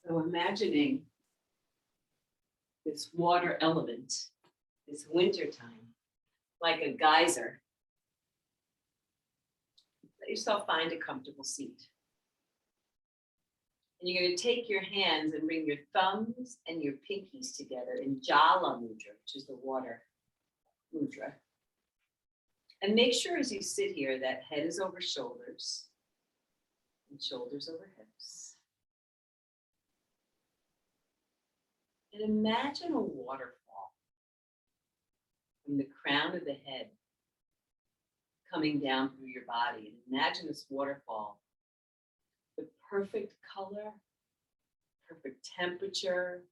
So imagining this water element, this winter time, like a geyser. Let yourself find a comfortable seat. And you're going to take your hands and bring your thumbs and your pinkies together in Jala Mudra, which is the water mudra. And make sure as you sit here that head is over shoulders and shoulders over hips. And imagine a waterfall from the crown of the head coming down through your body. And imagine this waterfall, the perfect color, perfect temperature,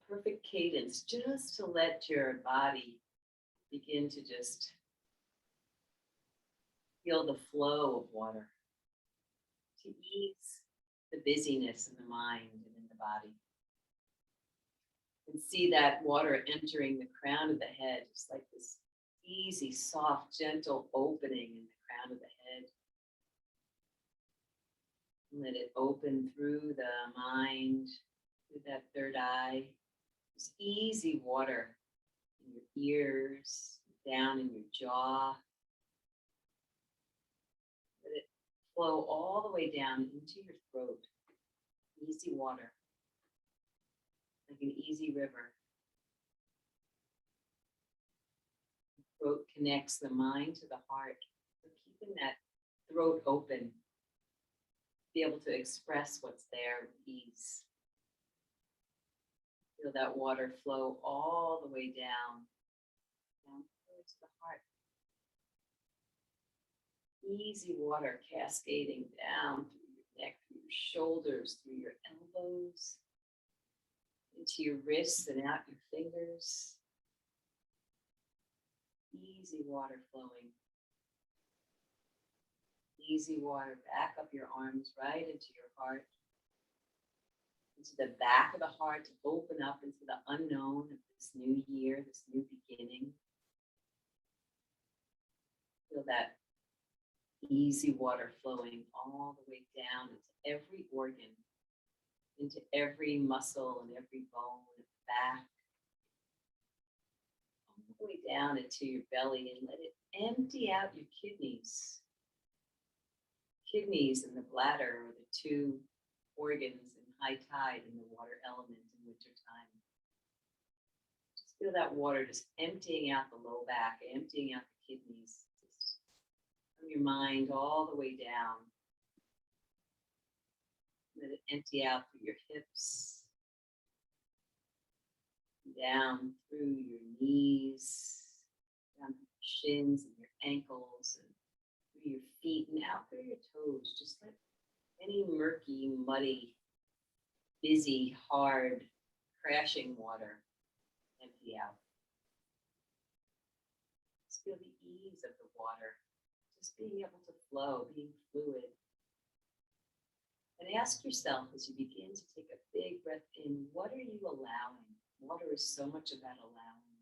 perfect cadence, just to let your body begin to just feel the flow of water, to ease the busyness in the mind and in the body. And see that water entering the crown of the head, just like this easy, soft, gentle opening in the crown of the head. Let it open through the mind, through that third eye. This easy water in your ears, down in your jaw. Let it flow all the way down into your throat. Easy water, like an easy river. The throat connects the mind to the heart. So keeping that throat open, be able to express what's there with ease. Feel that water flow all the way down towards the heart. Easy water cascading down through your neck, through your shoulders, through your elbows, into your wrists and out your fingers. Easy water flowing. Easy water back up your arms, right into your heart, into the back of the heart, to open up into the unknown of this new year, this new beginning. Feel that easy water flowing all the way down into every organ, into every muscle and every bone at the back, all the way down into your belly, and let it empty out your kidneys. Kidneys and the bladder are the two organs in high tide in the water element in winter time. Just feel that water just emptying out the low back, emptying out the kidneys, just from your mind all the way down. Let it empty out through your hips, down through your knees, down through your shins and your ankles, and through your feet and out through your toes. Just let any murky, muddy, busy, hard, crashing water empty out. Just feel the ease of the water, just being able to flow, being fluid. And ask yourself as you begin to take a big breath in, what are you allowing? Water is so much about allowing.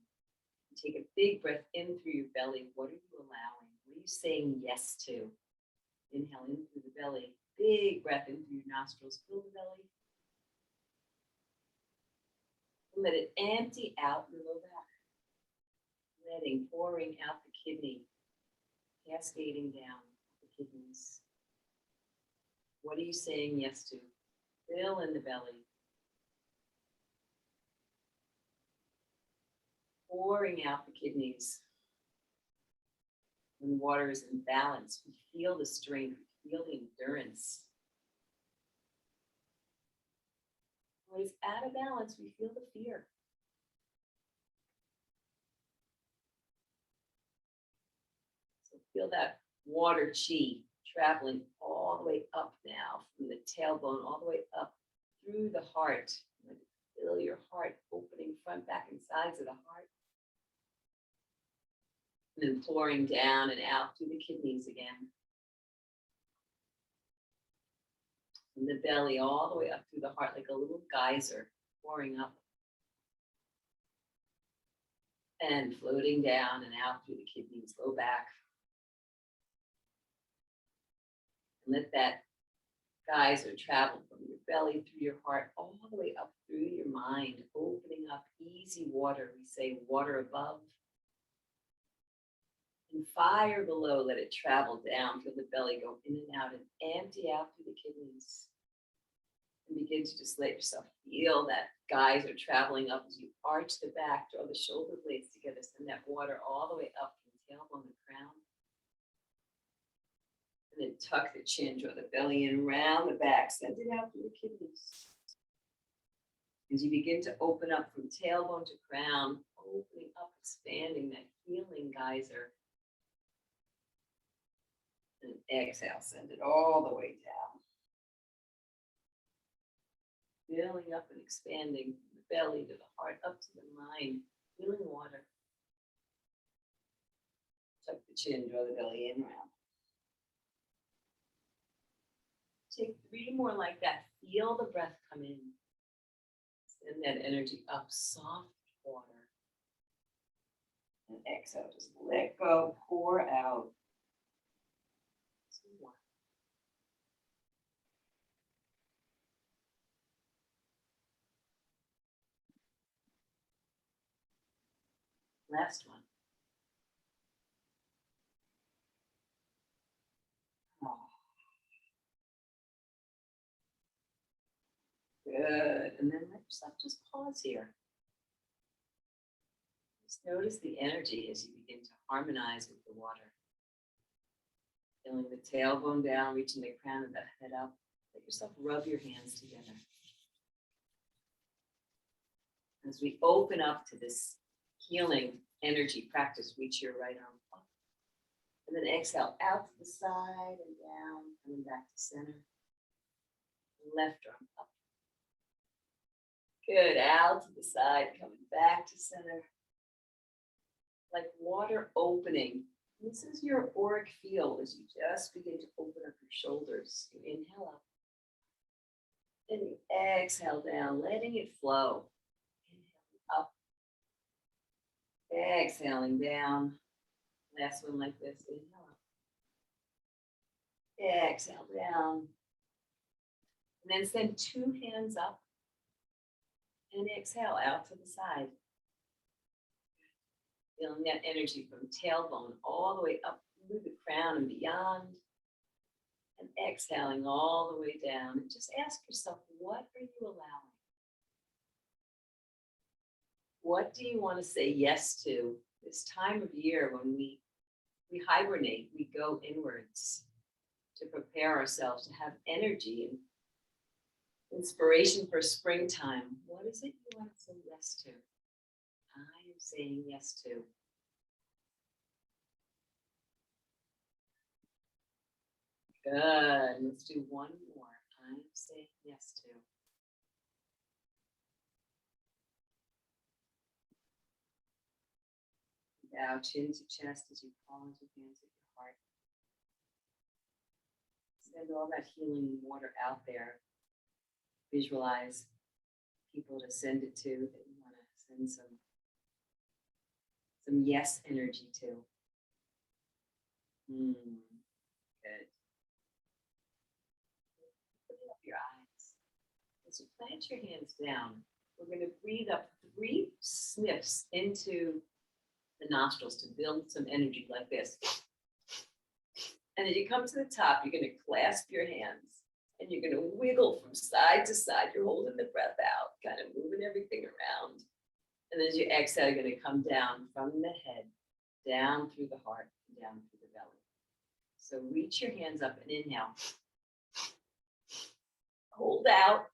You take a big breath in through your belly. What are you allowing? What are you saying yes to? Inhale in through the belly. Big breath in through your nostrils. Fill the belly. And let it empty out your low back. Letting, pouring out the kidney. Cascading down the kidneys. What are you saying yes to? Fill in the belly. Pouring out the kidneys. When water is in balance, we feel the strength, we feel the endurance. When it's out of balance, we feel the fear. So feel that water chi traveling all the way up now, from the tailbone all the way up through the heart. Feel your heart opening front, back, and sides of the heart. And then pouring down and out through the kidneys again. From the belly all the way up through the heart, like a little geyser pouring up. And floating down and out through the kidneys, low back. And let that geyser travel from your belly through your heart, all the way up through your mind, opening up easy water. We say water above. And fire below, let it travel down, feel the belly go in and out and empty out through the kidneys. And begin to just let yourself feel that geyser traveling up as you arch the back, draw the shoulder blades together, send that water all the way up from the tailbone to crown. And then tuck the chin, draw the belly in, round the back, send it out through the kidneys. As you begin to open up from tailbone to crown, opening up, expanding that healing geyser. And exhale, send it all the way down. Filling up and expanding from the belly to the heart, up to the mind, healing water. Tuck the chin, draw the belly in, round. Take 3 more like that. Feel the breath come in. Send that energy up, soft water. And exhale, just let go, pour out. 2 more. Last one. Oh. Good. And then let yourself just pause here. Just notice the energy as you begin to harmonize with the water. Feeling the tailbone down, reaching the crown of the head up. Let yourself rub your hands together. As we open up to this healing energy practice, reach your right arm up. And then exhale out to the side and down, coming back to center. Left arm up. Good, out to the side, coming back to center. Like water opening. This is your auric field as you just begin to open up your shoulders. You inhale up. Then you exhale down, letting it flow. Inhaling up. Exhaling down. Last one like this. Inhale up. Exhale down. And then send 2 hands up. And exhale out to the side. Feeling that energy from tailbone all the way up through the crown and beyond. And exhaling all the way down. And just ask yourself, what are you allowing? What do you want to say yes to this time of year when we hibernate, we go inwards to prepare ourselves to have energy and inspiration for springtime? What is it you want to say yes to? I am saying yes to. Good. Let's do one more. I am saying yes to. Bow chin to chest as you call into hands at your heart. Send all that healing water out there. Visualize people to send it to that you want to send some yes energy to. Good. Open up your eyes. As you plant your hands down, we're going to breathe up 3 sniffs into the nostrils to build some energy like this. And as you come to the top, you're going to clasp your hands and you're going to wiggle from side to side. You're holding the breath out, kind of moving everything around. And as you exhale, you're going to come down from the head, down through the heart, down through the belly. So reach your hands up and inhale. Hold out.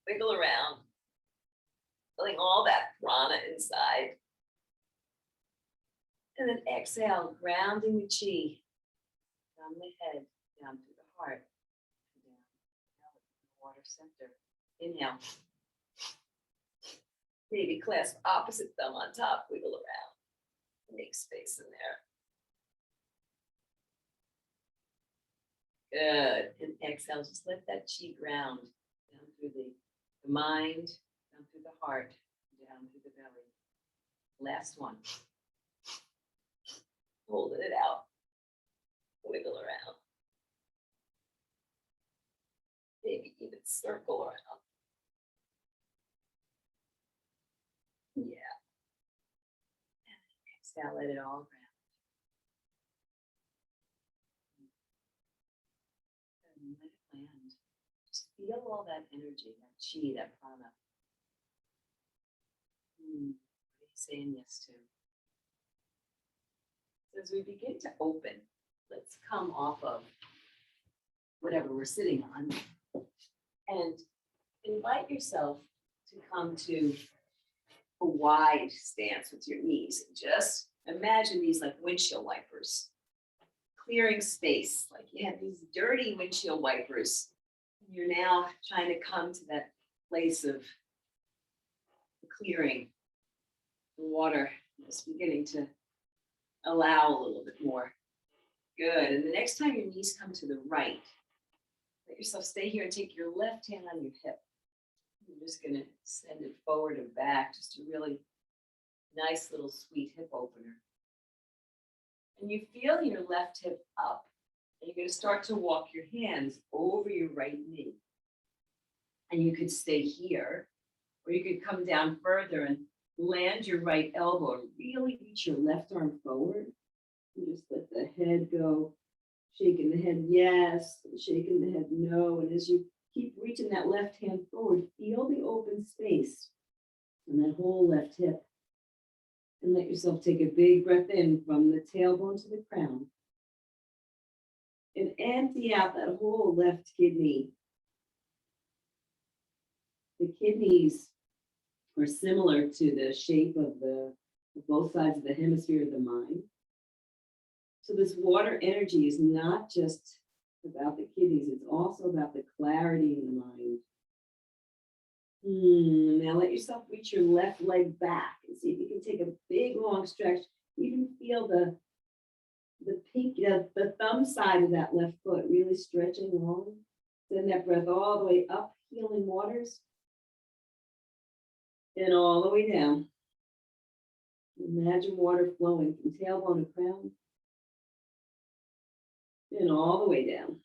Wiggle around. Feeling all that prana inside. And then exhale, grounding the chi from the head, down through the heart, down the water center. Inhale. Maybe clasp opposite thumb on top, wiggle around. Make space in there. Good. And exhale, just let that chi ground down through the mind, down through the heart, down through the belly. Last one. Holding it out. Wiggle around. Big Maybe even circle around. Yeah. And exhale, let it all ground. And let it land. Just feel all that energy, that chi, that prana. What are you saying yes to? So as we begin to open, let's come off of whatever we're sitting on and invite yourself to come to a wide stance with your knees. And just imagine these like windshield wipers, clearing space. Like you have these dirty windshield wipers. And you're now trying to come to that place of clearing the water. It's beginning to allow a little bit more. Good. And the next time your knees come to the right, let yourself stay here and take your left hand on your hip. You're just going to send it forward and back, just a really nice little sweet hip opener. And you feel your left hip up, and you're going to start to walk your hands over your right knee. And you could stay here, or you could come down further and land your right elbow and really reach your left arm forward. And just let the head go, shaking the head yes, and shaking the head no. And as you keep reaching that left hand forward, feel the open space in that whole left hip. And let yourself take a big breath in from the tailbone to the crown. And empty out that whole left kidney. The kidneys are similar to the shape of both sides of the hemisphere of the mind. So this water energy is not just about the kidneys, it's also about the clarity in the mind. Now let yourself reach your left leg back and see if you can take a big long stretch. Even feel the thumb side of that left foot really stretching long. Send that breath all the way up, healing waters. And all the way down. Imagine water flowing from tailbone to crown. And all the way down.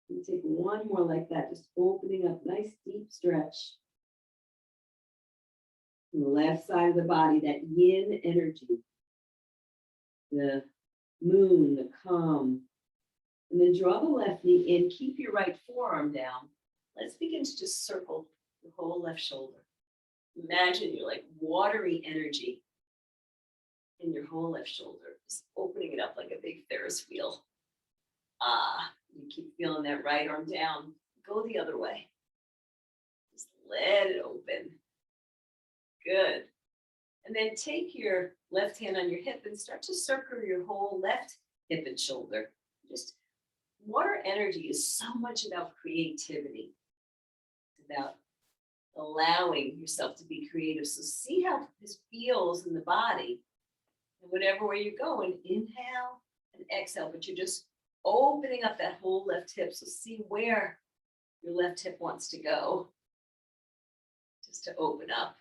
And take one more like that, just opening up, nice deep stretch. On the left side of the body, that yin energy. The moon, the calm. And then draw the left knee in, keep your right forearm down. Let's begin to just circle the whole left shoulder. Imagine you're like watery energy in your whole left shoulder, just opening it up like a big Ferris wheel. You keep feeling that right arm down. Go the other way. Just let it open. Good. And then take your left hand on your hip and start to circle your whole left hip and shoulder. Just water energy is so much about creativity. It's about allowing yourself to be creative. So see how this feels in the body. And whatever way you're going, inhale and exhale, but you're just opening up that whole left hip. So see where your left hip wants to go. Just to open up.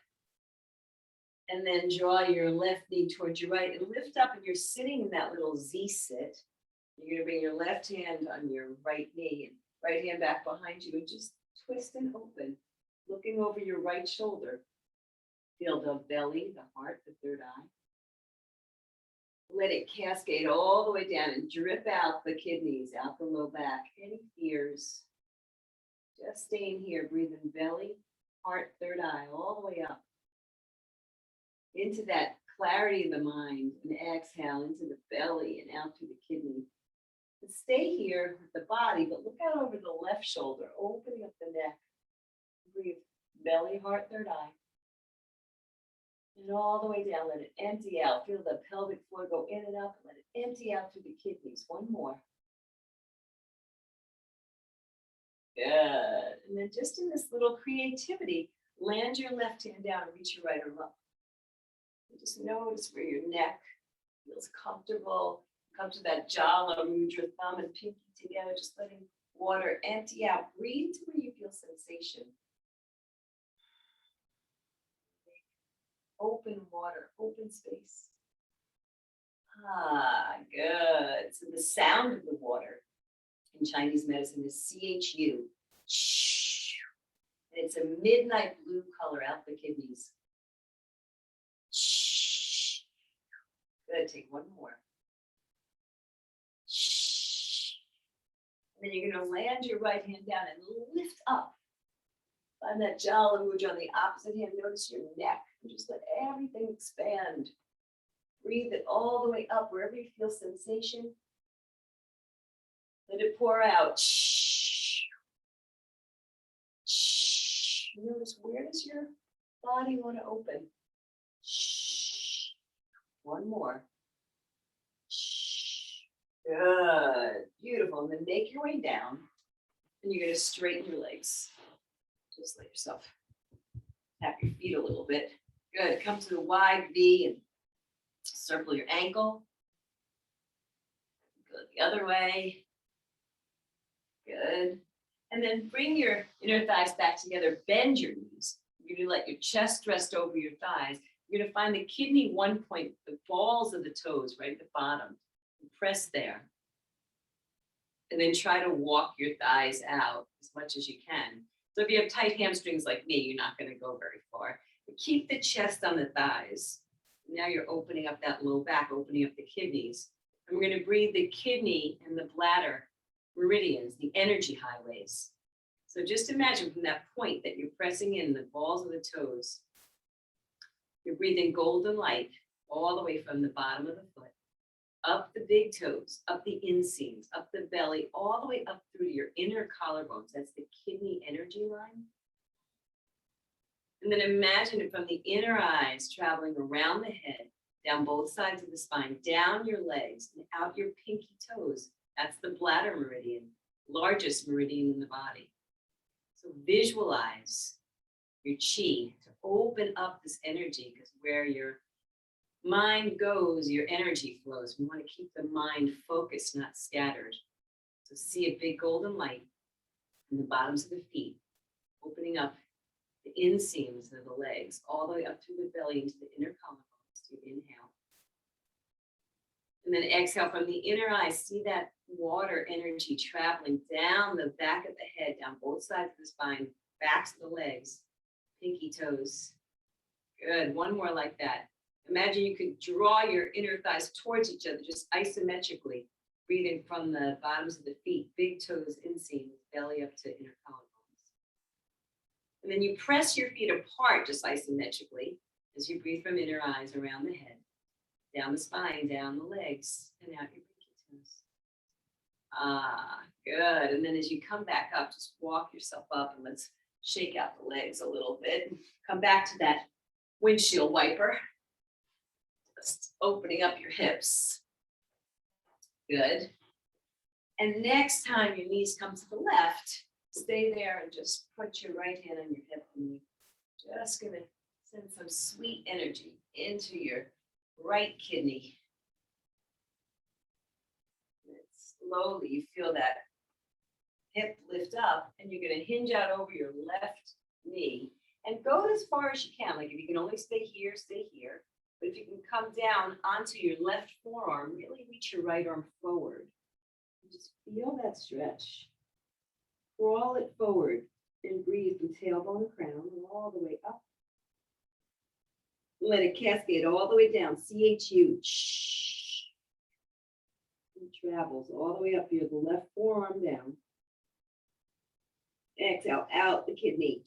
And then draw your left knee towards your right and lift up, and you're sitting in that little Z sit. You're going to bring your left hand on your right knee and right hand back behind you and just twist and open, looking over your right shoulder. Feel the belly, the heart, the third eye. Let it cascade all the way down and drip out the kidneys, out the low back. Any fears? Just staying here, breathing belly, heart, third eye, all the way up. Into that clarity of the mind, and exhale into the belly and out through the kidney. And stay here with the body, but look out over the left shoulder, opening up the neck. Breathe belly, heart, third eye. And all the way down, let it empty out. Feel the pelvic floor go in and up. Let it empty out through the kidneys. One more. Good. And then just in this little creativity, land your left hand down and reach your right arm up. And just notice where your neck feels comfortable. Come to that jala mudra, thumb and pinky together, just letting water empty out. Breathe to where you feel sensation. Open water, open space. Good. So the sound of the water in Chinese medicine is CHU. And it's a midnight blue color out the kidneys. Good, take one more. And then you're going to land your right hand down and lift up. Find that jala mudra on the opposite hand. Notice your neck. And just let everything expand. Breathe it all the way up wherever you feel sensation. Let it pour out. Notice, where does your body want to open? One more. Good. Beautiful. And then make your way down. And you're going to straighten your legs. Just let yourself tap your feet a little bit. Good. Come to the wide V and circle your ankle. Go the other way. Good. And then bring your inner thighs back together. Bend your knees. You're going to let your chest rest over your thighs. You're going to find the kidney one point, the balls of the toes, right at the bottom. Press there. And then try to walk your thighs out as much as you can. So if you have tight hamstrings like me, you're not going to go very far. But keep the chest on the thighs. Now you're opening up that low back, opening up the kidneys. And we're going to breathe the kidney and the bladder meridians, the energy highways. So just imagine from that point that you're pressing in the balls of the toes, you're breathing golden light all the way from the bottom of the foot, up the big toes, up the inseams, up the belly, all the way up through to your inner collarbones. That's the kidney energy line. And then imagine it from the inner eyes traveling around the head, down both sides of the spine, down your legs, and out your pinky toes. That's the bladder meridian, largest meridian in the body. So visualize your chi to open up this energy, because where your mind goes, your energy flows. We want to keep the mind focused, not scattered. So see a big golden light in the bottoms of the feet, opening up the inseams of the legs, all the way up through the belly into the inner collarbones. So inhale. And then exhale from the inner eye. See that water energy traveling down the back of the head, down both sides of the spine, backs of the legs, pinky toes. Good. One more like that. Imagine you could draw your inner thighs towards each other, just isometrically, breathing from the bottoms of the feet, big toes, inseams, belly up to inner collarbones. And then you press your feet apart, just isometrically, as you breathe from inner eyes around the head, down the spine, down the legs, and out your pinky toes. Ah, good. And then as you come back up, just walk yourself up and let's shake out the legs a little bit. Come back to that windshield wiper. Just opening up your hips. Good. And next time your knees come to the left, stay there and just put your right hand on your hip. And you're just going to send some sweet energy into your right kidney. And slowly you feel that hip lift up, and you're going to hinge out over your left knee and go as far as you can. Like if you can only stay here, stay here. But if you can come down onto your left forearm, really reach your right arm forward. And just feel that stretch. Crawl it forward and breathe from tailbone to crown all the way up. Let it cascade all the way down. CHU. It travels all the way up here, the left forearm down. Exhale, out the kidney.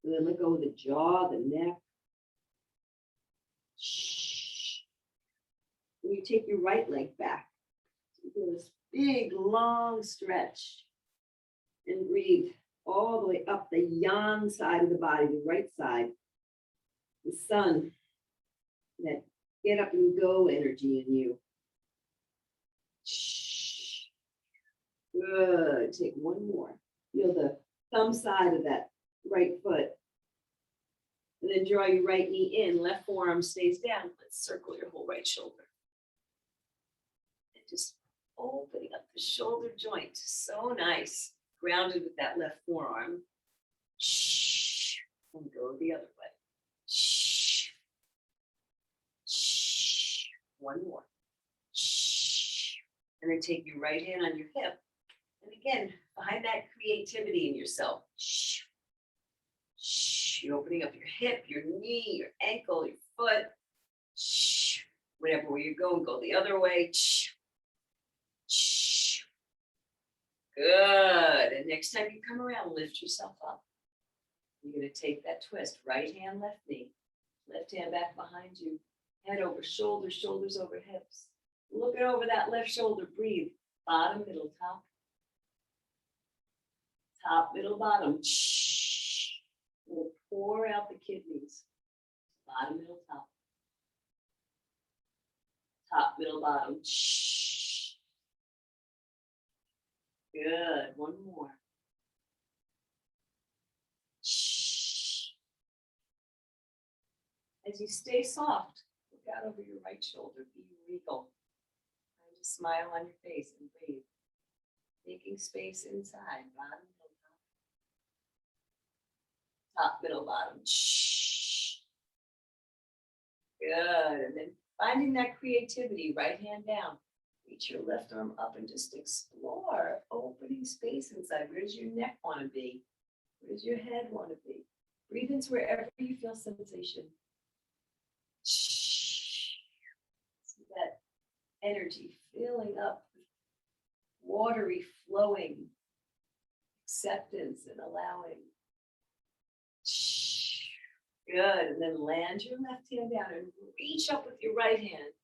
And then let go of the jaw, the neck. And you take your right leg back. So you feel this big, long stretch. And breathe all the way up the yang side of the body, the right side. The sun, that get up and go energy in you. Good. Take one more. Feel the thumb side of that right foot. And then draw your right knee in. Left forearm stays down. Let's circle your whole right shoulder. And just opening up the shoulder joint. So nice. Grounded with that left forearm. And go the other way. One more. And then take your right hand on your hip. And again, find that creativity in yourself. Shh. Shh. You're opening up your hip, your knee, your ankle, your foot. Shh. Whatever way you're going, go the other way. Shh. Shh. Good. And next time you come around, lift yourself up. You're going to take that twist. Right hand, left knee. Left hand back behind you. Head over shoulders, shoulders over hips. Looking over that left shoulder. Breathe. Bottom, middle, top. Top, middle, bottom. Shh. We'll pour out the kidneys. Bottom, middle, top. Top, middle, bottom. Shh. Good. One more. Shh. As you stay soft, look out over your right shoulder. Be regal. Find a smile on your face and breathe. Making space inside. Bottom, middle, top. Top, middle, bottom. Shh. Good. And then finding that creativity, right hand down. Reach your left arm up and just explore opening space inside. Where does your neck want to be? Where does your head want to be? Breathe into wherever you feel sensation. Shh. See that energy filling up, watery flowing, acceptance and allowing. Shh. Good. And then land your left hand down and reach up with your right hand.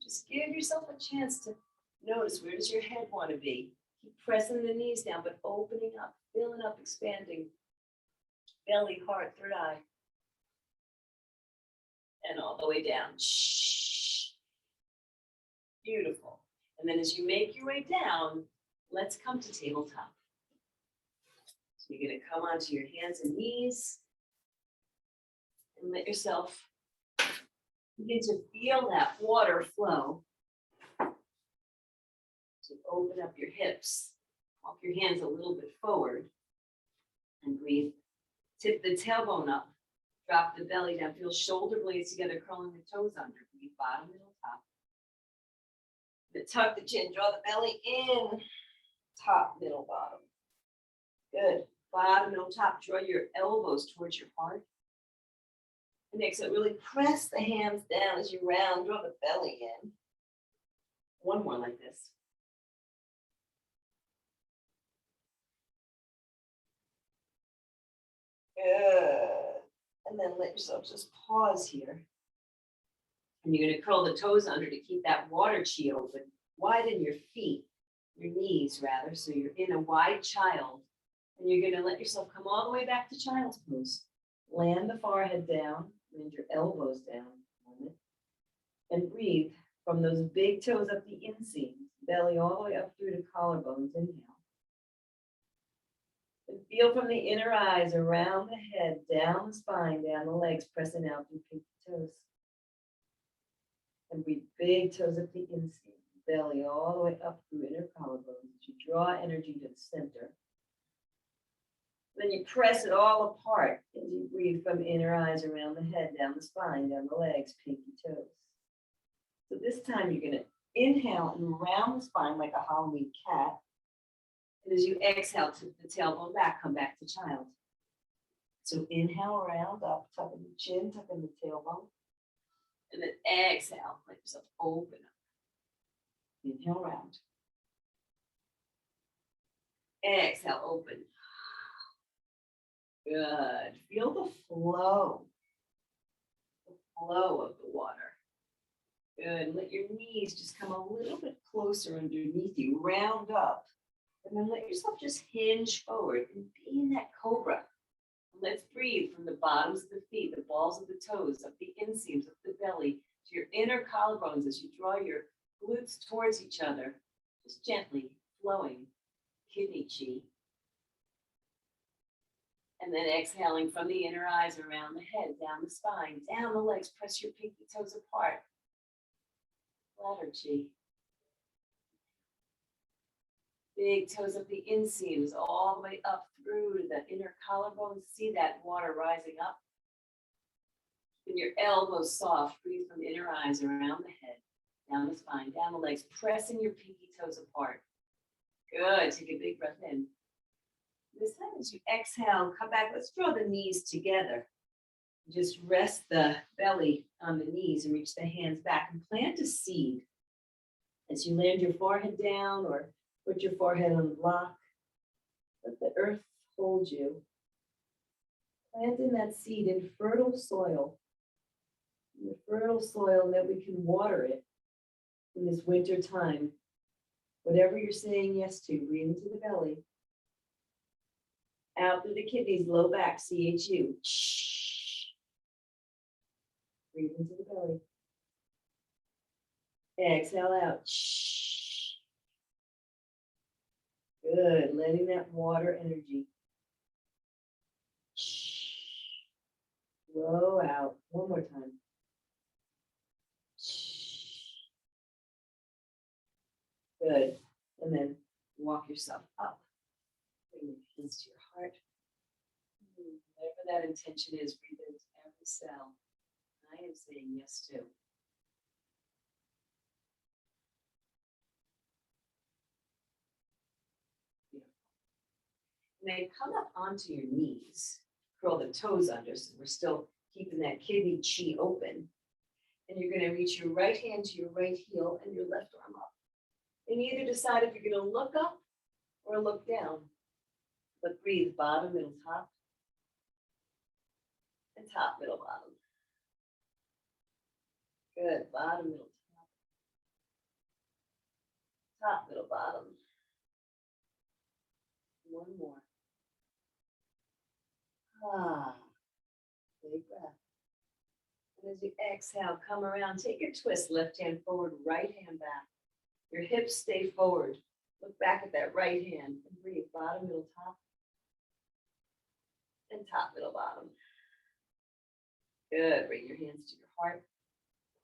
Just give yourself a chance to notice where does your head want to be. Keep pressing the knees down, but opening up, filling up, expanding. Belly, heart, third eye. And all the way down. Shh. Beautiful. And then as you make your way down, let's come to tabletop. So you're going to come onto your hands and knees and let yourself begin to feel that water flow. So open up your hips, walk your hands a little bit forward and breathe. Tip the tailbone up, drop the belly down, feel shoulder blades together, curling the toes under. Breathe bottom, middle, top. Then tuck the chin, draw the belly in, top, middle, bottom. Good. Bottom, middle, top, draw your elbows towards your heart. And exhale, really press the hands down as you round, draw the belly in. One more like this. Good. And then let yourself just pause here. And you're going to curl the toes under to keep that water chi open. Widen your feet, your knees rather, so you're in a wide child. And you're going to let yourself come all the way back to child's pose. Land the forehead down, land your elbows down, and breathe from those big toes up the inseams, belly all the way up through to collarbones. Inhale. And feel from the inner eyes around the head, down the spine, down the legs, pressing out through pinky toes. And breathe big toes up the inseam, belly all the way up through inner collarbones as you draw energy to the center. Then you press it all apart as you breathe from inner eyes around the head, down the spine, down the legs, pinky toes. So this time you're going to inhale and round the spine like a Halloween cat. And as you exhale, tip the tailbone back, come back to child. So inhale, round up, tuck in the chin, tuck in the tailbone. And then exhale, let yourself open up. Inhale, round. Exhale, open. Good. Feel the flow of the water. Good. Let your knees just come a little bit closer underneath you. Round up. And then let yourself just hinge forward and be in that cobra. Let's breathe from the bottoms of the feet, the balls of the toes, up the inseams of the belly, to your inner collarbones as you draw your glutes towards each other. Just gently flowing kidney chi. And then exhaling from the inner eyes around the head, down the spine, down the legs, press your pinky toes apart. Bladder chi. Big toes up the inseams, all the way up through to the inner collarbones. See that water rising up. And your elbows soft, breathe from inner eyes around the head. down the spine, down the legs, pressing your pinky toes apart. Good, take a big breath in. This time as you exhale, come back, let's draw the knees together. Just rest the belly on the knees and reach the hands back and plant a seed. As you land your forehead down or put your forehead on the block, let the earth hold you. Planting that seed in fertile soil. In the fertile soil that we can water it in this winter time. Whatever you're saying yes to, breathe into the belly. Out through the kidneys, low back, CHU. Breathe into the belly. Exhale out. Good, letting that water energy flow out. One more time. Good. And then walk yourself up. Bring your hands to your heart. Whatever that intention is, breathe into every cell. I am saying yes to. And then come up onto your knees. Curl the toes under so we're still keeping that kidney chi open. And you're going to reach your right hand to your right heel and your left arm up. And either decide if you're going to look up or look down. But breathe, bottom, middle, top. And top, middle, bottom. Good, bottom, middle, top. Top, middle, bottom. One more. Big breath. And as you exhale, come around, take your twist, left hand forward, right hand back. Your hips stay forward. Look back at that right hand and breathe, bottom, middle, top. And top, middle, bottom. Good, bring your hands to your heart.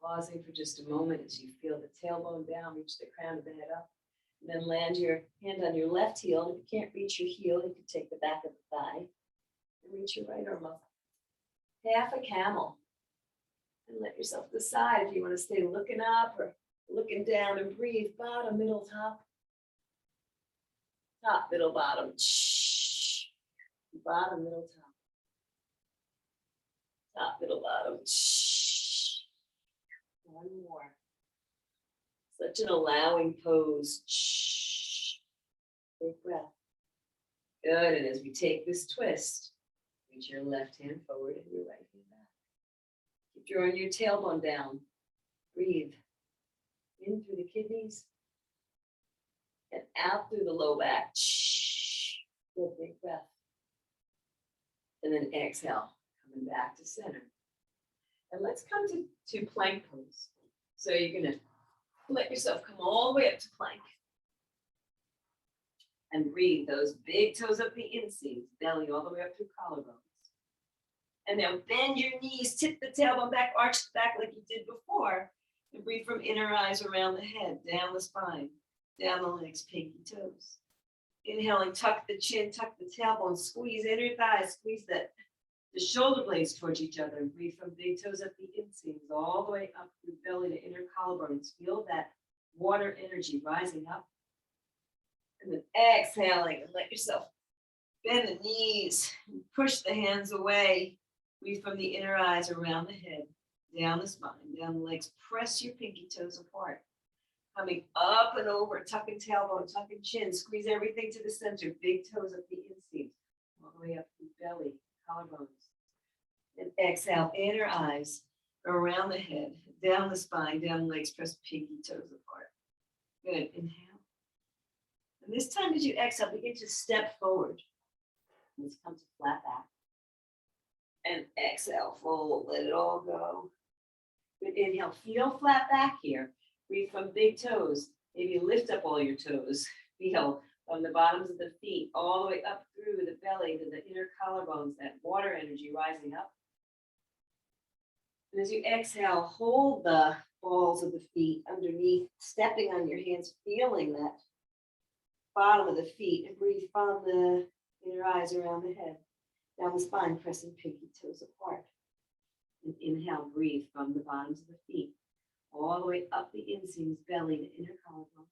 Pausing for just a moment as you feel the tailbone down, reach the crown of the head up. And then land your hand on your left heel. And if you can't reach your heel, you can take the back of the thigh and reach your right arm up. Half a camel. And let yourself decide if you want to stay looking up or looking down and breathe. Bottom, middle, top. Top, middle, bottom. Bottom, middle, top. Top, middle, bottom. One more. Such an allowing pose. Big breath. Good, and as we take this twist, reach your left hand forward and your right hand back. Keep drawing your tailbone down. Breathe. In through the kidneys. And out through the low back. Good, big breath. And then exhale, coming back to center. And let's come to plank pose. So you're gonna let yourself come all the way up to plank. And breathe those big toes up the inseams, belly all the way up through collarbones. And now bend your knees, tip the tailbone back, arch the back like you did before. And breathe from inner eyes around the head, down the spine, down the legs, pinky toes. Inhaling, tuck the chin, tuck the tailbone, squeeze inner thighs, squeeze the shoulder blades towards each other, and breathe from big toes up the inseams, all the way up through belly to inner collarbones. Feel that water energy rising up. And then exhaling, and let yourself bend the knees, and push the hands away. Breathe from the inner eyes around the head, down the spine, down the legs. Press your pinky toes apart. Coming up and over, tucking tailbone, tucking chin. Squeeze everything to the center. Big toes up the inseams, all the way up through belly, collarbones. And exhale, inner eyes around the head, down the spine, down the legs. Press pinky toes apart. Good. Inhale. And this time as you exhale, begin to step forward. Let's come to flat back. And exhale, fold, let it all go. Good, inhale, feel flat back here. Breathe from big toes. Maybe lift up all your toes. Feel from the bottoms of the feet all the way up through the belly to the inner collarbones, that water energy rising up. And as you exhale, hold the balls of the feet underneath, stepping on your hands, feeling that bottom of the feet, and breathe from the inner eyes around the head, down the spine, pressing pinky toes apart. And inhale, breathe from the bottoms of the feet, all the way up the inseams, belly to inner collarbone.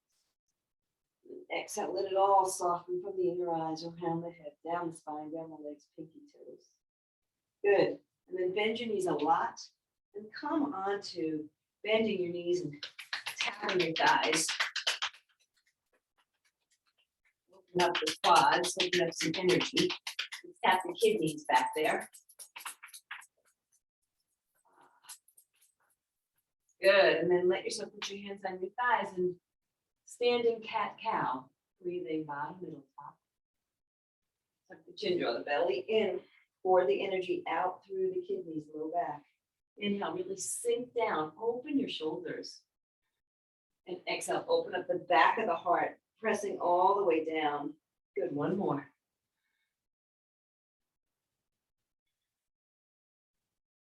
Exhale, let it all soften from the inner eyes, around the head, down the spine, down the legs, pinky toes. Good. And then bend your knees a lot and come on to bending your knees and tapping your thighs. Open up the quads, open up some energy. Tap the kidneys back there. Good. And then let yourself put your hands on your thighs and standing cat-cow. Breathing bottom, middle, top. Tuck the chin, draw the belly in. Pour the energy out through the kidneys, low back. Inhale, really sink down. Open your shoulders. And exhale, open up the back of the heart, pressing all the way down. Good, one more.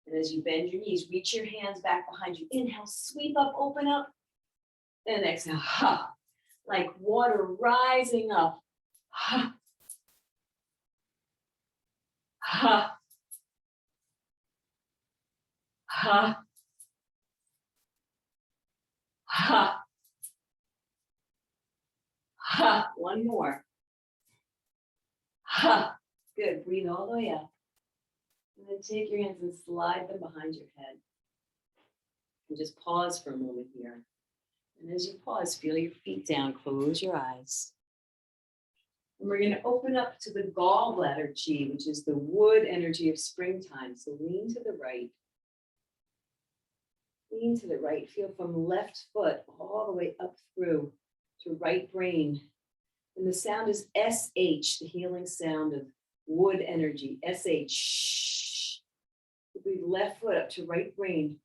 And as you bend your knees, reach your hands back behind you. Inhale, sweep up, open up. And exhale, ha. Like water rising up. Ha. Ha. Ha. Ha. Ha. One more. Ha. Good. Breathe all the way up. And then take your hands and slide them behind your head. And just pause for a moment here. And as you pause, feel your feet down. Close your eyes. And we're going to open up to the gallbladder chi, which is the wood energy of springtime. So lean to the right. Lean to the right. Feel from left foot all the way up through to right brain. And the sound is SH, the healing sound of wood energy. SH. Breathe left foot up to right brain.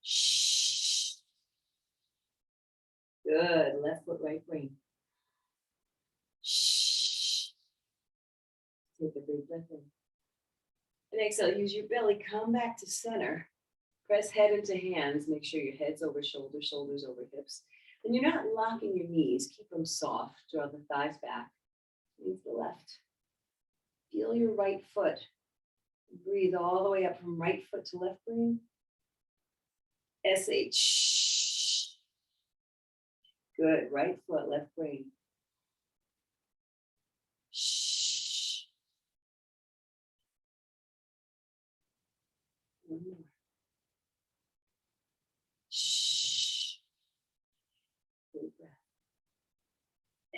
Shh. Good. Left foot, right brain. Shh. Take a big breath in. And exhale, use your belly, come back to center. Press head into hands. Make sure your head's over shoulders, shoulders over hips. And you're not locking your knees. Keep them soft. Draw the thighs back. Lean to the left. Feel your right foot. Breathe all the way up from right foot to left brain. SH. Good. Right foot, left brain. Shh. One more. Shh. Deep breath.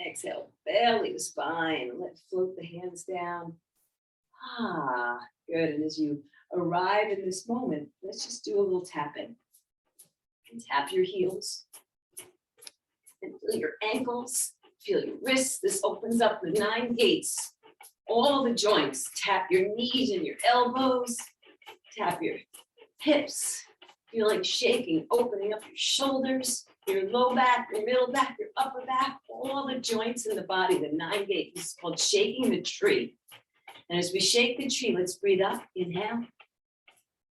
Exhale, belly to spine. Let's float the hands down. Ah, good. And as you arrive in this moment, let's just do a little tapping. And tap your heels. And feel your ankles. Feel your wrists. This opens up the 9 gates. All the joints. Tap your knees and your elbows. Tap your hips. Feel like shaking, opening up your shoulders, your low back, your middle back, your upper back, all the joints in the body, the 9 gates. This is called shaking the tree. And as we shake the tree, let's breathe up, inhale.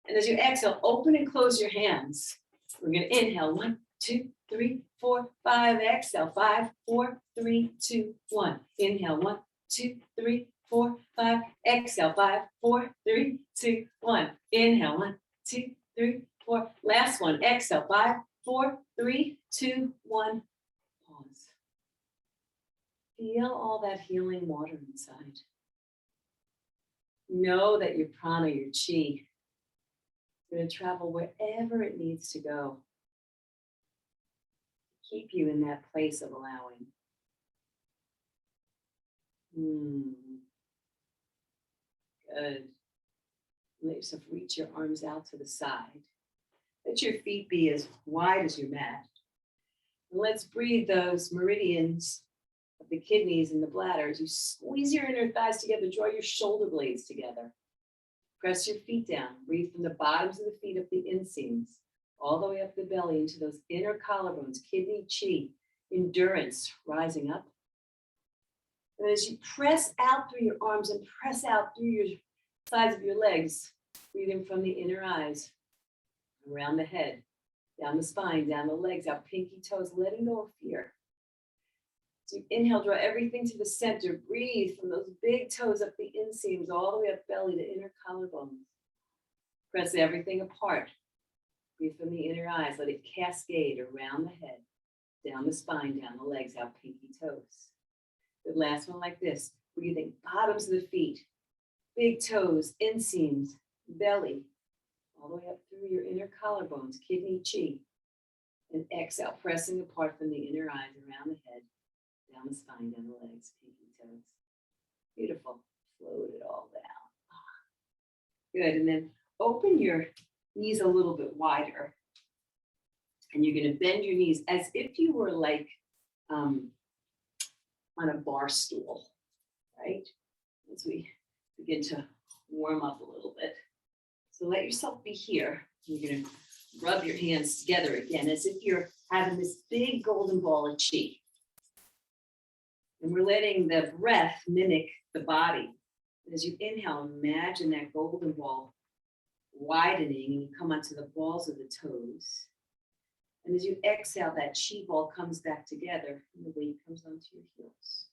And as you exhale, open and close your hands. We're going to inhale, 1, 2, 3, 4, 5. Exhale, 5, 4, 3, 2, 1. Inhale, 1, 2, 3, 4, 5. Exhale, 5, 4, 3, 2, 1. Inhale, 1, 2, 3, 4. Last one. Exhale, 5, 4, 3, 2, 1. Pause. Feel all that healing water inside. Know that your prana, your chi, is going to travel wherever it needs to go. Keep you in that place of allowing. Good. Let yourself reach your arms out to the side. Let your feet be as wide as your mat. And let's breathe those meridians of the kidneys and the bladder as you squeeze your inner thighs together. Draw your shoulder blades together. Press your feet down. Breathe from the bottoms of the feet up the inseams, all the way up the belly into those inner collarbones, kidney chi, endurance rising up. And as you press out through your arms and press out through your sides of your legs, breathing from the inner eyes, around the head, down the spine, down the legs, out pinky toes, letting go of fear. So you inhale, draw everything to the center. Breathe from those big toes up the inseams, all the way up belly to inner collarbones. Press everything apart. Breathe from the inner eyes. Let it cascade around the head, down the spine, down the legs, out pinky toes. The last one like this. Breathing bottoms of the feet, big toes, inseams, belly, all the way up through your inner collarbones, kidney, chi. And exhale, pressing apart from the inner eyes, around the head, down the spine, down the legs, pinky toes. Beautiful. Float it all down. Good. And then open your knees a little bit wider. And you're going to bend your knees as if you were like on a bar stool, right? As we begin to warm up a little bit. So let yourself be here. You're going to rub your hands together again as if you're having this big golden ball of chi. And we're letting the breath mimic the body. And as you inhale, imagine that golden ball widening and you come onto the balls of the toes. And as you exhale, that chi ball comes back together and the weight comes onto your heels.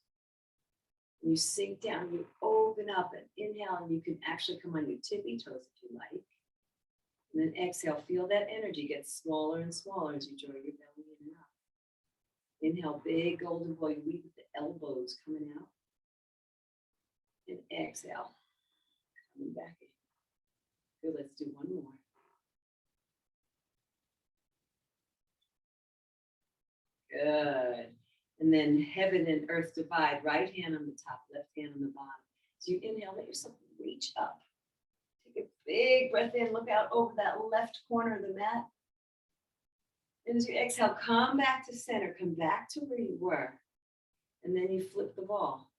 And you sink down, you open up and inhale, and you can actually come on your tippy toes if you like. And then exhale, feel that energy get smaller and smaller as you draw your belly in and up. Inhale, big golden ball, you leave with the elbows coming out. And exhale, coming back in. Good, let's do one more. Good. And then heaven and earth divide, right hand on the top, left hand on the bottom. So you inhale, let yourself reach up. Take a big breath in, look out over that left corner of the mat. And as you exhale, come back to center, come back to where you were. And then you flip the ball.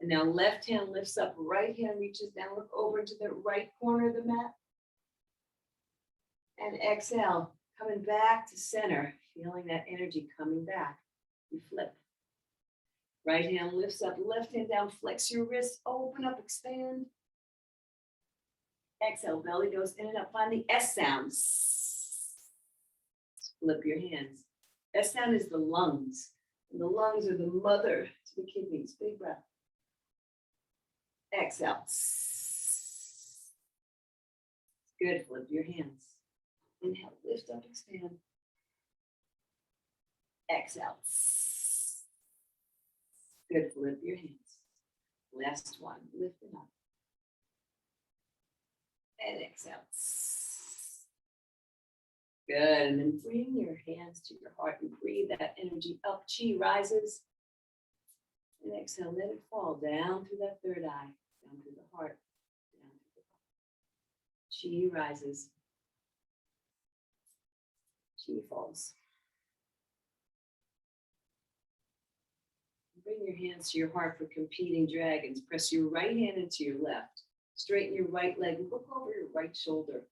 And now left hand lifts up, right hand reaches down, look over to the right corner of the mat. And exhale, coming back to center, feeling that energy coming back. You flip. Right hand lifts up, left hand down, flex your wrists, open up, expand. Exhale, belly goes in and up. Find the S sound. Flip your hands. S sound is the lungs. And the lungs are the mother to the kidneys. Big breath. Exhale. Good. Flip your hands. Inhale, lift up, expand. Exhale. Good. Flip your hands. Last one. Lift it up. And exhale. Good. And then bring your hands to your heart and breathe that energy up. Chi rises. And exhale, let it fall down through that third eye, down through the heart, down through the heart. Chi rises. Chi falls. Bring your hands to your heart for competing dragons. Press your right hand into your left. Straighten your right leg. Look over your right shoulder.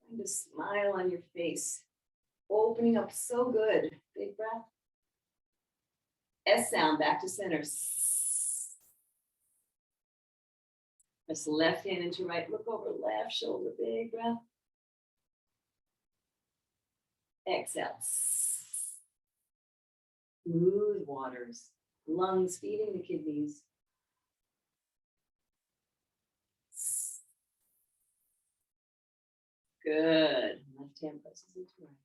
Find a smile on your face. Opening up so good. Big breath. S sound back to center. Press left hand into right. Look over left shoulder. Big breath. Exhale. Smooth waters. Lungs feeding the kidneys. Good. Left hand presses into right.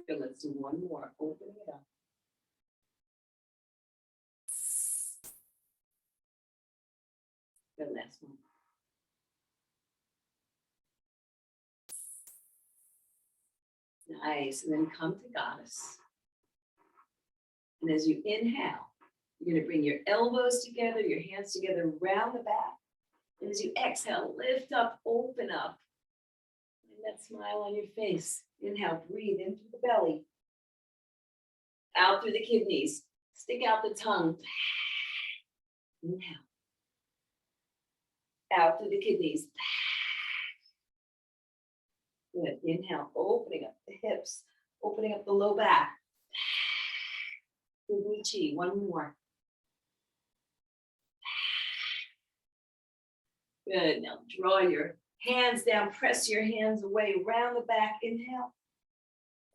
Good. Let's do one more. Opening it up. Good. Last one. Nice. And then come to goddess. And as you inhale, you're going to bring your elbows together, your hands together, round the back. And as you exhale, lift up, open up. And that smile on your face. Inhale, breathe in through the belly. Out through the kidneys. Stick out the tongue. Inhale. Out through the kidneys. Good. Inhale, opening up the hips, opening up the low back. Kidney chi. One more. Good. Now draw your hands down, press your hands away, round the back. Inhale.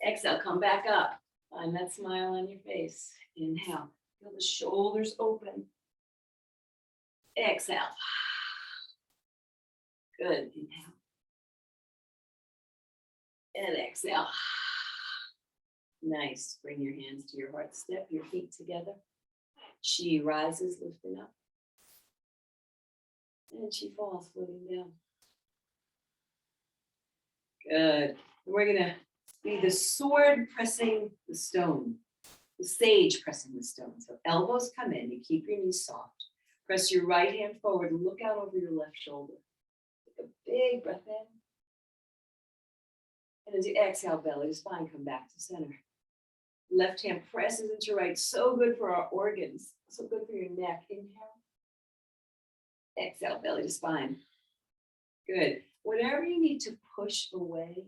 Exhale, come back up. Find that smile on your face. Inhale. Feel the shoulders open. Exhale. Good. Inhale. And exhale. Nice. Bring your hands to your heart. Step your feet together. She rises, lifting up. And she falls, floating down. Good. We're going to be the sword pressing the stone, the sage pressing the stone. So elbows come in. You keep your knees soft. Press your right hand forward. Look out over your left shoulder. Take a big breath in. And as you exhale, belly to spine, come back to center. Left hand presses into right. So good for our organs. So good for your neck. Inhale. Exhale, belly to spine. Good. Whatever you need to push away,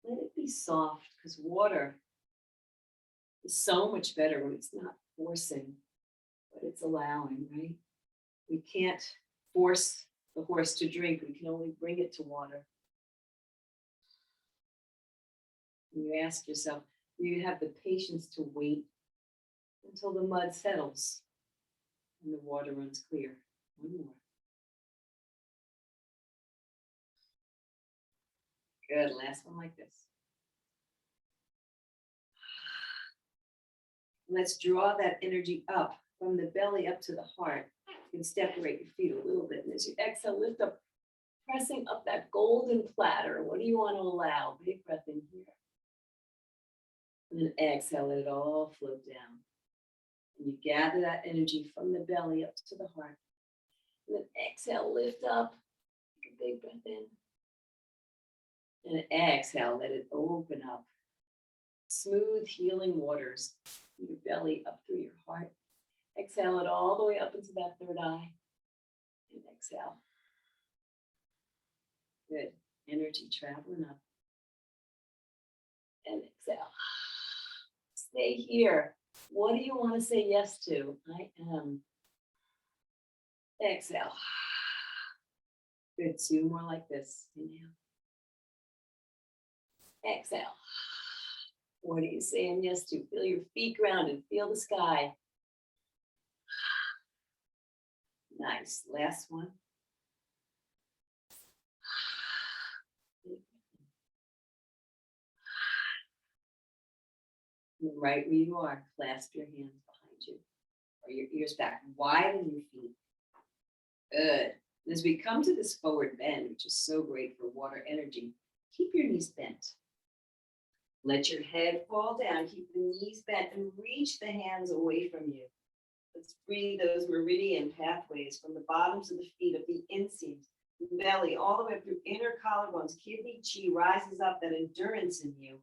let it be soft, because water is so much better when it's not forcing, but it's allowing, right? We can't force the horse to drink. We can only bring it to water. And you ask yourself, do you have the patience to wait until the mud settles and the water runs clear? One more. Good, last one like this. Let's draw that energy up from the belly up to the heart. You can separate your feet a little bit. And as you exhale, lift up, pressing up that golden platter. What do you want to allow? Big breath in here. And then exhale, let it all float down. And you gather that energy from the belly up to the heart. And then exhale, lift up. Take a big breath in. And exhale, let it open up. Smooth, healing waters from your belly up through your heart. Exhale it all the way up into that third eye. And exhale. Good. Energy traveling up. And exhale. Stay here. What do you want to say yes to? I am. Exhale. Good. 2 more like this. Inhale. Exhale. What are you saying yes to? Feel your feet grounded. Feel the sky. Nice. Last one. Right where you are, clasp your hands behind you or your ears back. Widen your feet. Good. And as we come to this forward bend, which is so great for water energy, keep your knees bent. Let your head fall down. Keep the knees bent and reach the hands away from you. Let's breathe those meridian pathways from the bottoms of the feet, of the inseams, belly, all the way up through inner collarbones. Kidney chi rises up, that endurance in you.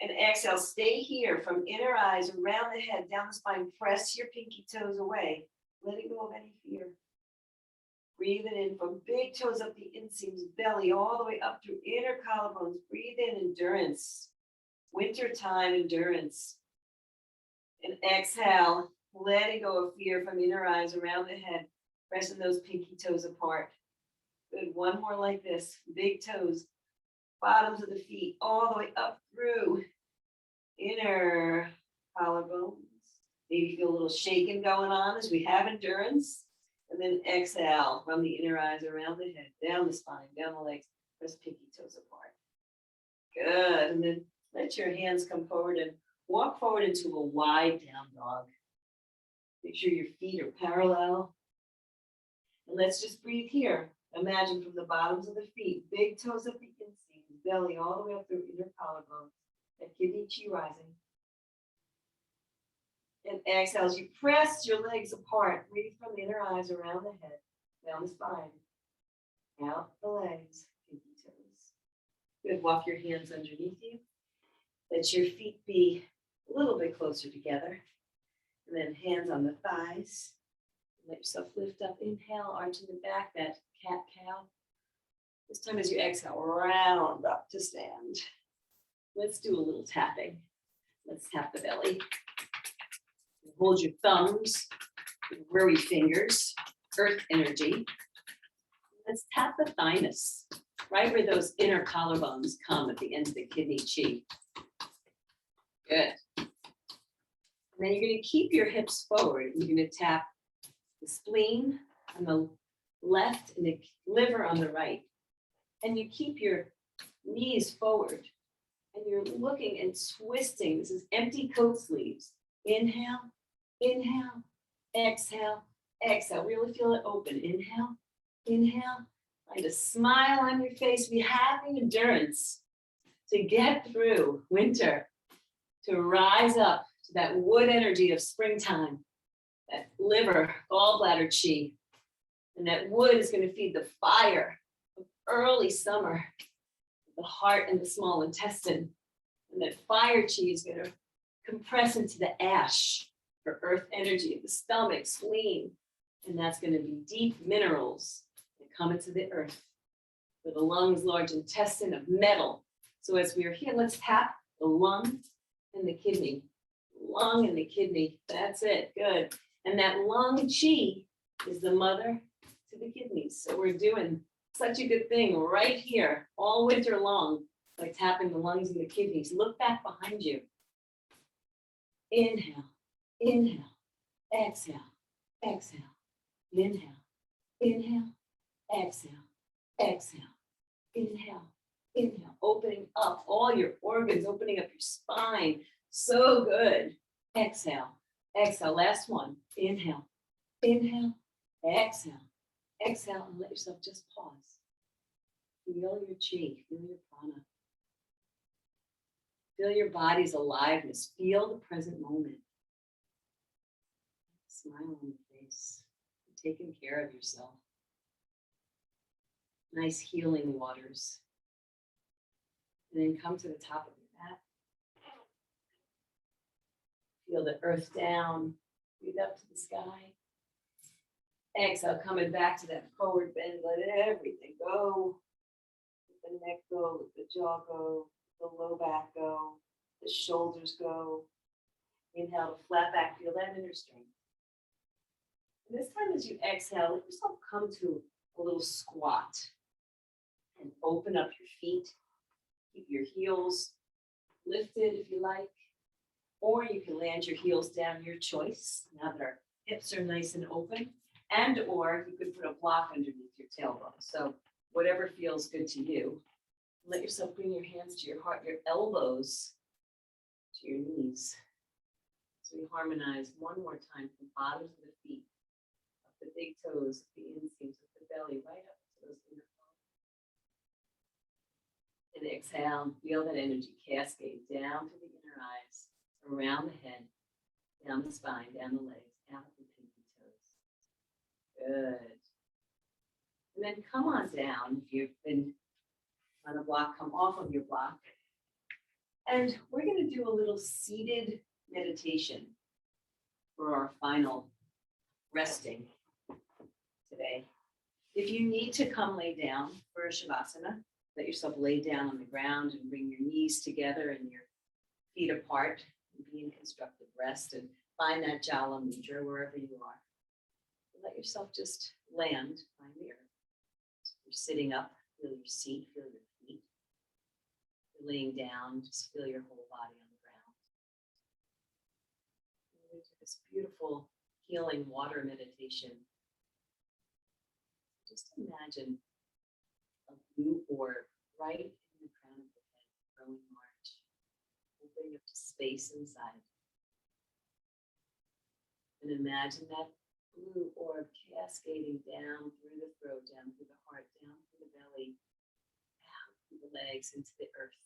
And exhale, stay here from inner eyes, around the head, down the spine. Press your pinky toes away. Letting go of any fear. Breathe it in from big toes up the inseams, belly, all the way up through inner collarbones. Breathe in endurance. Wintertime endurance. And exhale, letting go of fear from inner eyes, around the head. Pressing those pinky toes apart. Good. One more like this. Big toes. Bottoms of the feet, all the way up through inner collarbones. Maybe feel a little shaking going on as we have endurance. And then exhale from the inner eyes, around the head, down the spine, down the legs. Press pinky toes apart. Good. And then let your hands come forward and walk forward into a wide down dog. Make sure your feet are parallel. And let's just breathe here. Imagine from the bottoms of the feet, big toes up the inseams, belly all the way up through inner collarbone, that kidney chi rising. And exhale as you press your legs apart. Breathe from the inner eyes, around the head, down the spine, out the legs, pinky toes. Good. Walk your hands underneath you. Let your feet be a little bit closer together. And then hands on the thighs. Let yourself lift up. Inhale, arching the back, that cat-cow. This time as you exhale, round up to stand. Let's do a little tapping. Let's tap the belly. Hold your thumbs, worry fingers, earth energy. Let's tap the thymus, right where those inner collarbones come at the end of the kidney chi. Good. And then you're going to keep your hips forward. You're going to tap the spleen and the left and the liver on the right. And you keep your knees forward and you're looking and twisting. This is empty coat sleeves. Inhale, inhale, exhale, exhale. Really feel it open. Inhale, inhale. Find a smile on your face. Be having endurance to get through winter, to rise up to that wood energy of springtime, that liver, gallbladder chi. And that wood is going to feed the fire of early summer, the heart and the small intestine. And that fire chi is going to compress into the ash for earth energy of the stomach, spleen. And that's going to be deep minerals that come into the earth for the lungs, large intestine of metal. So as we are here, let's tap the lung and the kidney. Lung and the kidney. That's it. Good. And that lung chi is the mother to the kidneys. So we're doing such a good thing right here all winter long by tapping the lungs and the kidneys. Look back behind you. Inhale, inhale, exhale, exhale, inhale, inhale, exhale, exhale, inhale, inhale, opening up all your organs, opening up your spine. So good. Exhale, exhale, last one. Inhale, inhale, exhale, exhale, and let yourself just pause. Feel your chi, feel your prana. Feel your body's aliveness. Feel the present moment. Smile on the face. You're taking care of yourself. Nice healing waters. And then come to the top of your mat. Feel the earth down. Breathe up to the sky. Exhale, coming back to that forward bend. Let everything go. Let the neck go. Let the jaw go. The low back go, the shoulders go. Inhale to flat back, feel that inner strength. And this time as you exhale, let yourself come to a little squat and open up your feet. Keep your heels lifted if you like, or you can land your heels down, your choice, now that our hips are nice and open, and or you could put a block underneath your tailbone. So whatever feels good to you. Let yourself bring your hands to your heart, your elbows to your knees. So we harmonize one more time from bottoms of the feet, up the big toes, the inseams of the belly, right up to those inner bones. And exhale, feel that energy cascade down to the inner eyes, around the head, down the spine, down the legs, out the pinky toes. Good. And then come on down if you've been on a block, come off of your block. And we're going to do a little seated meditation for our final resting today. If you need to come lay down for a shavasana, let yourself lay down on the ground and bring your knees together and your feet apart and be in constructive rest and find that jala mudra wherever you are. Let yourself just land, find the earth. So you're sitting up, feel your seat, feel your feet. You're laying down, just feel your whole body on the ground. And this beautiful healing water meditation. Just imagine a blue orb right in the crown of the head, growing large, opening up to space inside. And imagine that blue orb cascading down through the throat, down through the heart, down through the belly, out through the legs, into the earth.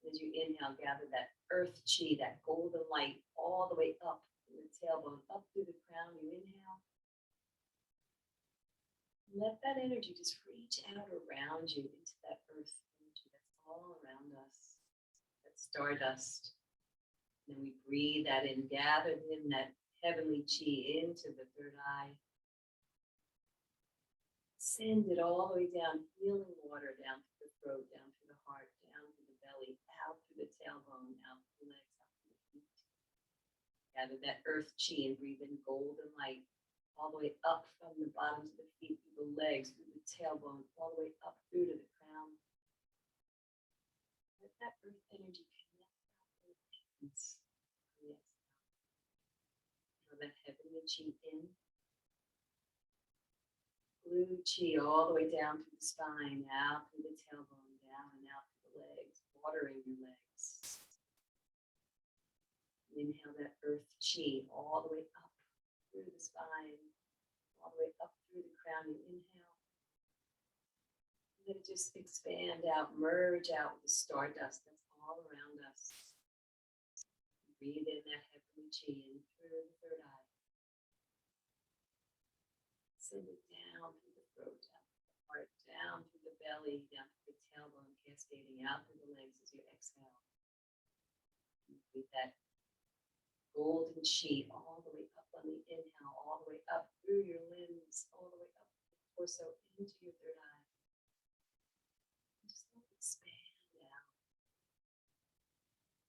As you inhale, gather that earth chi, that golden light, all the way up from the tailbone, up through the crown. You inhale. Let that energy just reach out around you into that earth energy that's all around us, that stardust. And then we breathe that in, gather in that heavenly chi into the third eye. Send it all the way down, healing water down through the throat, down through the heart, down through the belly, out through the tailbone, out through the legs, out through the feet. Gather that earth chi and breathe in golden light all the way up from the bottoms of the feet, through the legs, through the tailbone, all the way up through to the crown. Let that earth energy connect with the hands. Draw that heavenly chi in. Blue chi all the way down through the spine, out through the tailbone, down and out through the legs, watering your legs. Inhale that earth chi all the way up through the spine, all the way up through the crown. You inhale. And then just expand out, merge out with the stardust that's all around us. Breathe in that heavenly chi in through the third eye. Send it down through the throat, down through the heart, down through the belly, down through the tailbone, cascading out through the legs as you exhale. Breathe that golden chi all the way up on the inhale, all the way up through your limbs, all the way up the torso into your third eye. And just let it expand out.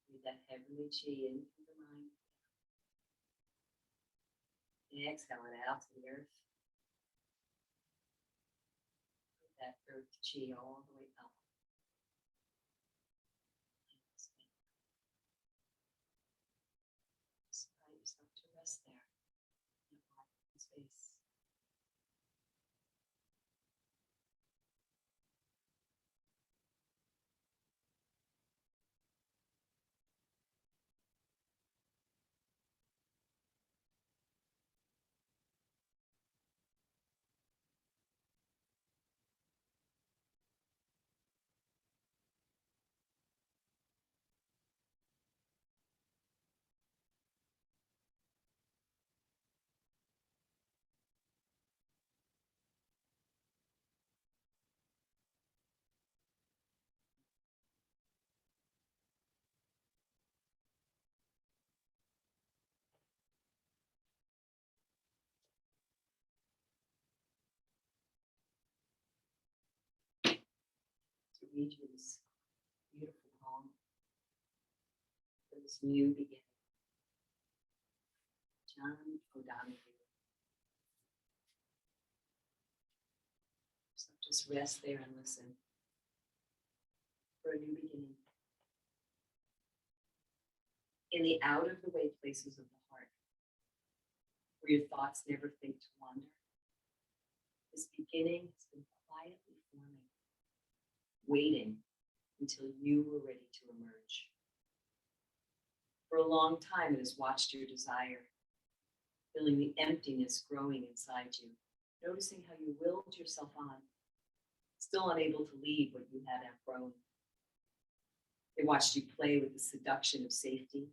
Breathe that heavenly chi in through the mind. Exhale it out to the earth. Breathe that earth chi all the way up. Allow yourself to rest there in a quiet space. To read you this beautiful poem for this new beginning. John O'Donohue. So just rest there and listen for a new beginning. In the out of the way places of the heart, where your thoughts never think to wander, this beginning has been quietly forming, waiting until you were ready to emerge. For a long time, it has watched your desire, feeling the emptiness growing inside you, noticing how you willed yourself on, still unable to leave what you had outgrown. They watched you play with the seduction of safety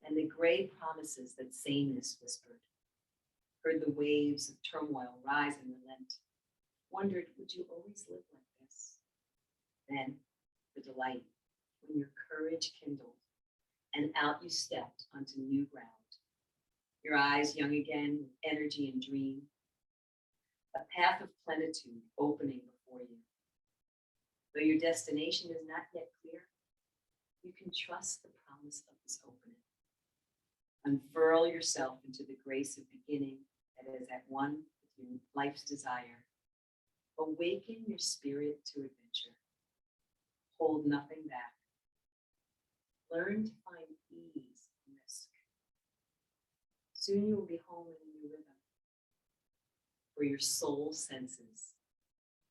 and the gray promises that sameness whispered, heard the waves of turmoil rise and relent, wondered, would you always live like this? Then, the delight, when your courage kindled, and out you stepped onto new ground. Your eyes young again with energy and dream, a path of plenitude opening before you. Though your destination is not yet clear, you can trust the promise of this opening. Unfurl yourself into the grace of beginning that is at one with your life's desire. Awaken your spirit to adventure. Hold nothing back. Learn to find ease in risk. Soon you will be home in a new rhythm, where your soul senses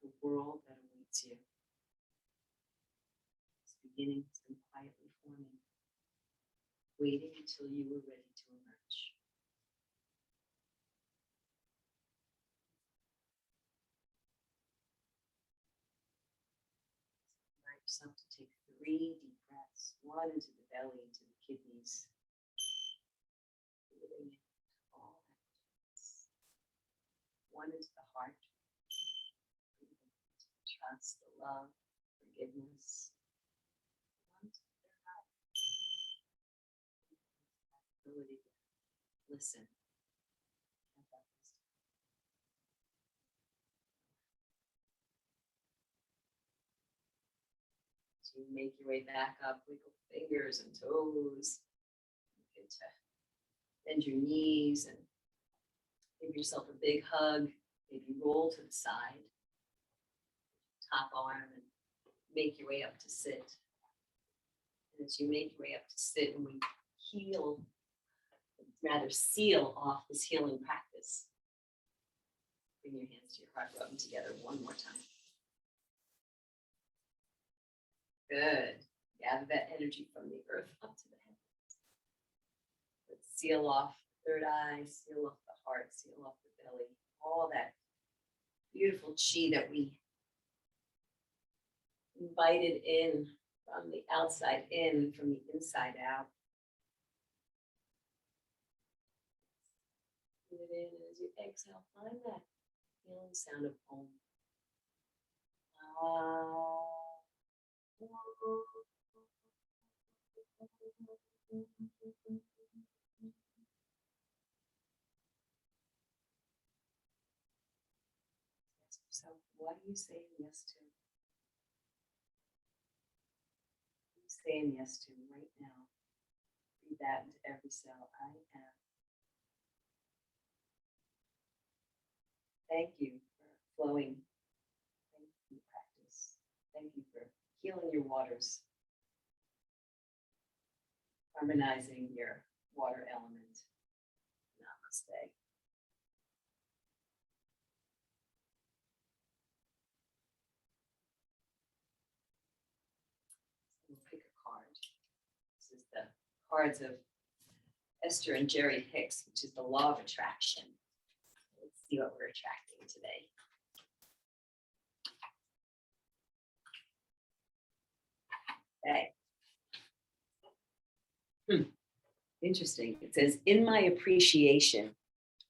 the world that awaits you. This beginning has been quietly forming, waiting until you were ready to emerge. Allow yourself to take 3 deep breaths, one into the belly, into the kidneys. Breathing in all that. One into the heart. Breathing into the trust, the love, forgiveness. One to the heart. Ability to listen. Have that wisdom. So you make your way back up, wiggle fingers and toes. Begin to bend your knees and give yourself a big hug. Maybe roll to the side, top arm, and make your way up to sit. And as you make your way up to sit, and we seal off this healing practice, Bring your hands to your heart, rub them together one more time. Good. Gather that energy from the earth up to the heavens. Let's seal off the third eye, seal off the heart, seal off the belly, all that beautiful chi that we invited in from the outside in, from the inside out. Put it in, and as you exhale, find that healing sound of Om. So, what are you saying yes to? What are you saying yes to right now? Breathe that into every cell. I am. Thank you for flowing. Thank you, practice. Thank you for healing your waters, harmonizing your water element. Namaste. We'll pick a card. This is the cards of Esther and Jerry Hicks, which is the law of attraction. Let's see what we're attracting today. Okay. Interesting. It says, in my appreciation,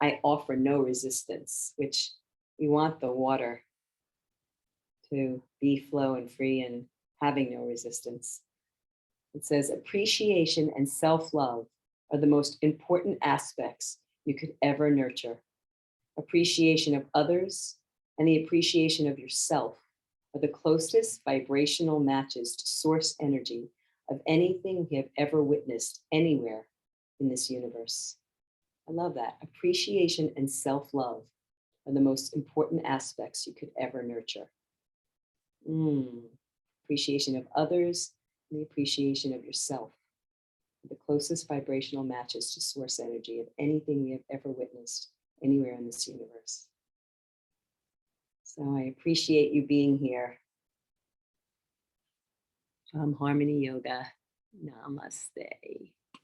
I offer no resistance, which we want the water to be flow and free and having no resistance. It says, appreciation and self-love are the most important aspects you could ever nurture. Appreciation of others and the appreciation of yourself are the closest vibrational matches to source energy of anything we have ever witnessed anywhere in this universe. I love that. Appreciation and self-love are the most important aspects you could ever nurture. Appreciation of others and the appreciation of yourself are the closest vibrational matches to source energy of anything we have ever witnessed anywhere in this universe. So I appreciate you being here. From Harmony Yoga. Namaste.